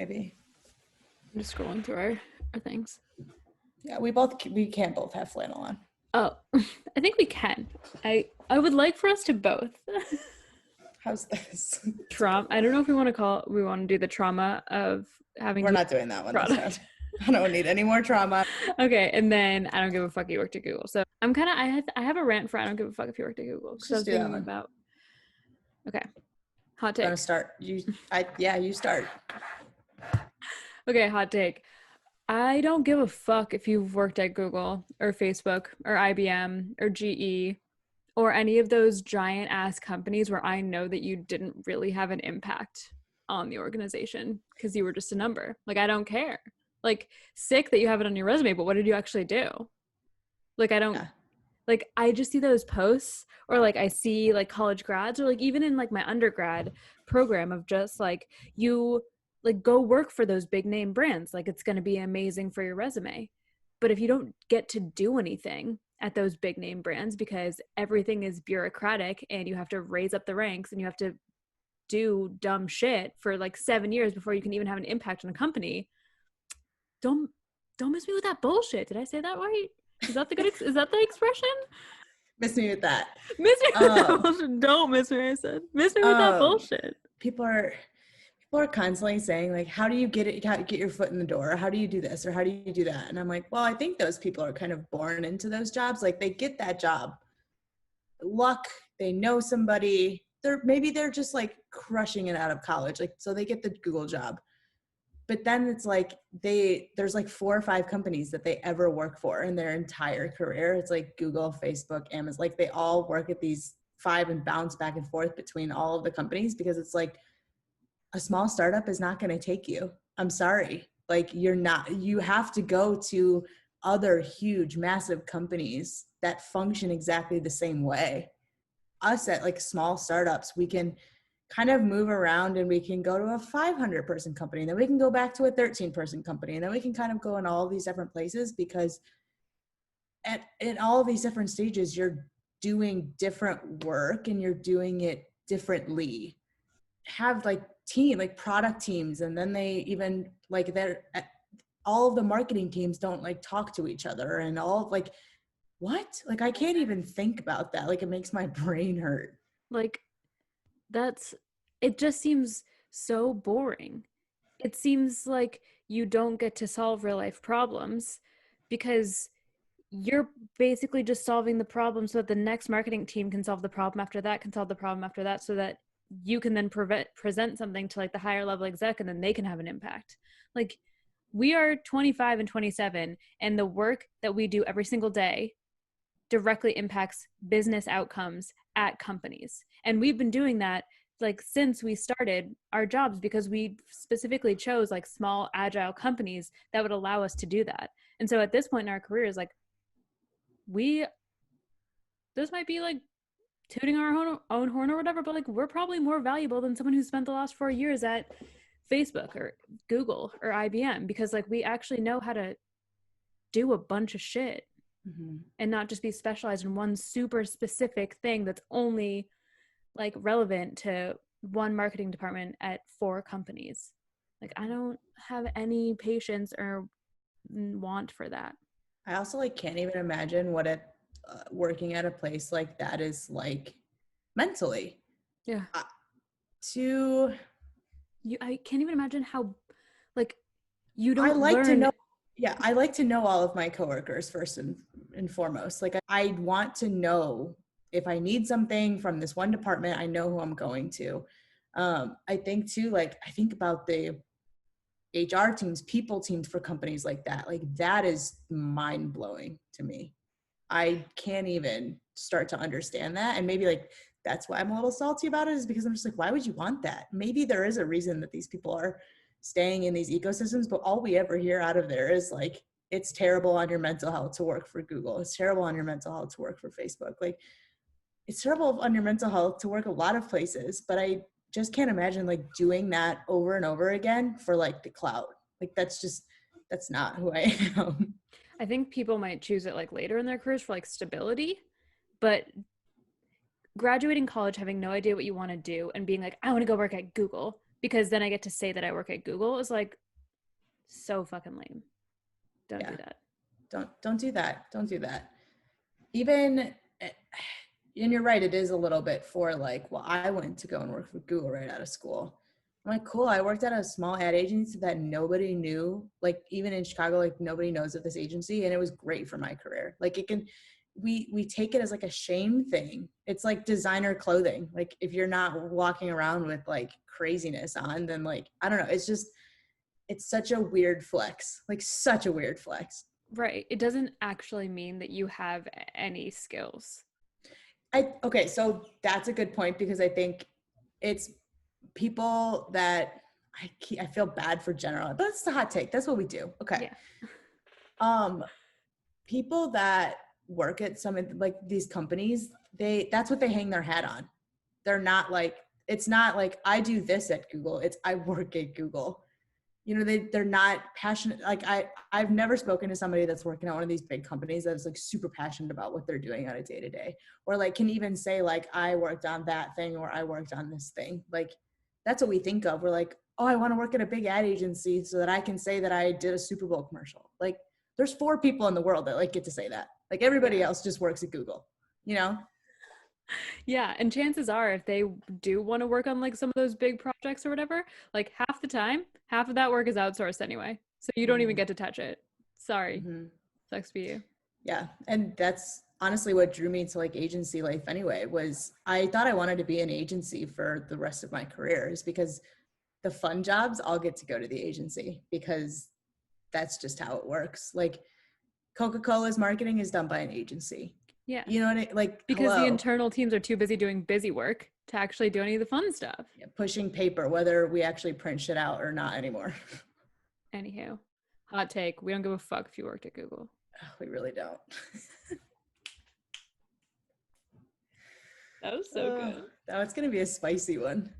maybe. I'm just scrolling through our things. Yeah, we can't both have flannel on. Oh, I think we can. I would like for us to both. How's this? Trauma. I don't know if we want to do the trauma of having We're not doing that one product. this time. I don't need any more trauma. Okay, and then I don't give a fuck if you worked at Google. So I'm kind of I have a rant for I don't give a fuck if you worked at Google Let's because I was just do that thinking one. about. Okay, hot Gonna take. start. You start. Okay, hot take. I don't give a fuck if you've worked at Google or Facebook or IBM or GE or any of those giant ass companies where I know that you didn't really have an impact on the organization because you were just a number. Like, I don't care. Like, sick that you have it on your resume, but what did you actually do? Like, I don't. Yeah. Like, I just see those posts, or like I see like college grads, or like even in like my undergrad program of just like, you like go work for those big name brands, like it's going to be amazing for your resume. But if you don't get to do anything at those big name brands because everything is bureaucratic and you have to raise up the ranks and you have to do dumb shit for like 7 years before you can even have an impact on a company, don't miss me with that bullshit. Did I say that right? Is that the expression? Miss me with that. Miss me with that bullshit. Don't miss me. I said, miss me with that bullshit. People are constantly saying like, how do you get your foot in the door? Or how do you do this? Or how do you do that? And I'm like, well, I think those people are kind of born into those jobs. Like they get that job. Luck, they know somebody. They're just like crushing it out of college. Like, so they get the Google job. But then it's like there's like 4 or 5 companies that they ever work for in their entire career. It's like Google, Facebook, Amazon, like they all work at these 5 and bounce back and forth between all of the companies because it's like a small startup is not going to take you. I'm sorry. Like you have to go to other huge, massive companies that function exactly the same way. Us at like small startups, we can kind of move around and we can go to a 500 person company, and then we can go back to a 13 person company, and then we can kind of go in all these different places because in all these different stages, you're doing different work and you're doing it differently. Have like product teams, and then they even like all of the marketing teams don't like talk to each other, and all like what? Like I can't even think about that. Like it makes my brain hurt. Like it just seems so boring. It seems like you don't get to solve real life problems because you're basically just solving the problem so that the next marketing team can solve the problem after that, can solve the problem after that, so that you can then present something to like the higher level exec and then they can have an impact. Like we are 25 and 27 and the work that we do every single day directly impacts business outcomes at companies. And we've been doing that like since we started our jobs because we specifically chose like small agile companies that would allow us to do that. And so at this point in our careers, like this might be like tooting our own horn or whatever, but like we're probably more valuable than someone who spent the last 4 years at Facebook or Google or IBM because like we actually know how to do a bunch of shit. Mm-hmm. And not just be specialized in one super specific thing that's only like relevant to one marketing department at 4 companies. Like I don't have any patience or want for that. I also like can't even imagine what working at a place like that is like mentally. Yeah. I can't even imagine how like you don't I like learn. to know. Yeah, I like to know all of my coworkers first and foremost. Like I want to know if I need something from this one department, I know who I'm going to. I think too, like I think about the HR teams, people teams for companies like that. Like that is mind blowing to me. I can't even start to understand that. And maybe like that's why I'm a little salty about it, is because I'm just like, why would you want that? Maybe there is a reason that these people are staying in these ecosystems, but all we ever hear out of there is like, it's terrible on your mental health to work for Google. It's terrible on your mental health to work for Facebook. Like it's terrible on your mental health to work a lot of places, but I just can't imagine like doing that over and over again for like the clout. Like that's not who I am. I think people might choose it like later in their careers for like stability, but graduating college, having no idea what you want to do and being like, I want to go work at Google, because then I get to say that I work at Google is like so fucking lame. Don't Yeah. do that. Don't do that. Don't do that. Even, and you're right, it is a little bit for like, well, I went to go and work for Google right out of school. I'm like, cool. I worked at a small ad agency that nobody knew. Like even in Chicago, like nobody knows of this agency, and it was great for my career. Like it can, we take it as like a shame thing. It's like designer clothing. Like if you're not walking around with like craziness on, then like I don't know. It's just it's such a weird flex. Like such a weird flex. Right. It doesn't actually mean that you have any skills. Okay, so that's a good point because I think it's people that I feel bad for general, but that's the hot take. That's what we do. Okay. Yeah. Um, people that work at some of like these companies, that's what they hang their hat on. They're not like it's not like I do this at Google. It's I work at Google. You know, they're not passionate. Like I've never spoken to somebody that's working at one of these big companies that is like super passionate about what they're doing on a day to day, or like can even say like I worked on that thing or I worked on this thing. Like that's what we think of. We're like, oh, I want to work at a big ad agency so that I can say that I did a Super Bowl commercial. Like there's 4 people in the world that like get to say that. Like everybody Yeah. else just works at Google, you know? Yeah, and chances are if they do want to work on like some of those big projects or whatever, like half the time, half of that work is outsourced anyway. So you don't even Mm-hmm. get to touch it. Sorry. Mm-hmm. Sucks for you. Yeah. And that's honestly what drew me to like agency life anyway, was I thought I wanted to be an agency for the rest of my career is because the fun jobs, I'll get to go to the agency because that's just how it works. Like Coca-Cola's marketing is done by an agency. Yeah. You know what like, Because the hello. internal teams are too busy doing busy work to actually do any of the fun stuff. Yeah, pushing paper, whether we actually print shit out or not anymore. Anywho, hot take. We don't give a fuck if you worked at Google. We really don't. That was so good. Now it's going to be a spicy one.